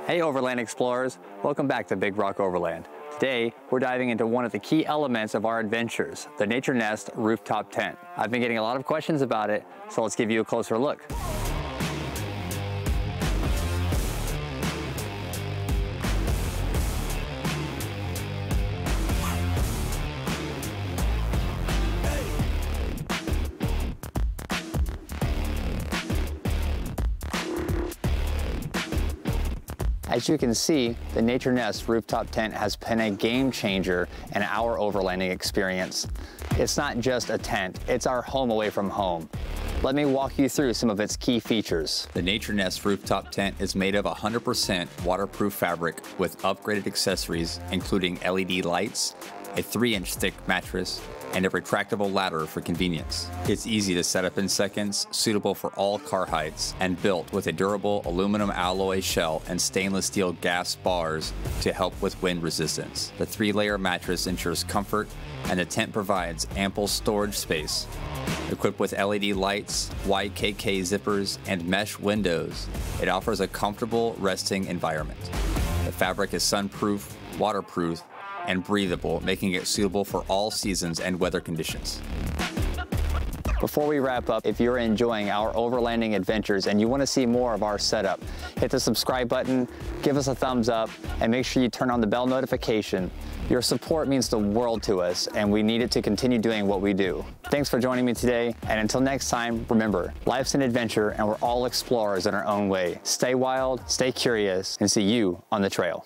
Hey Overland Explorers, welcome back to Big Rock Overland. Today, we're diving into one of the key elements of our adventures, the Nature Nest Rooftop Tent. I've been getting a lot of questions about it, so let's give you a closer look. As you can see, the Nature Nest Rooftop Tent has been a game changer in our overlanding experience. It's not just a tent, it's our home away from home. Let me walk you through some of its key features. The Nature Nest Rooftop Tent is made of 100% waterproof fabric with upgraded accessories, including LED lights, a 3-inch thick mattress, and a retractable ladder for convenience. It's easy to set up in seconds, suitable for all car heights, and built with a durable aluminum alloy shell and stainless steel gas bars to help with wind resistance. The 3-layer mattress ensures comfort, and the tent provides ample storage space. Equipped with LED lights, wide KK zippers, and mesh windows, it offers a comfortable resting environment. The fabric is sunproof, waterproof, and breathable, making it suitable for all seasons and weather conditions. Before we wrap up, if you're enjoying our overlanding adventures and you want to see more of our setup, hit the subscribe button, give us a thumbs up, and make sure you turn on the bell notification. Your support means the world to us, and we need it to continue doing what we do. Thanks for joining me today, and until next time, remember, life's an adventure and we're all explorers in our own way. Stay wild, stay curious, and see you on the trail.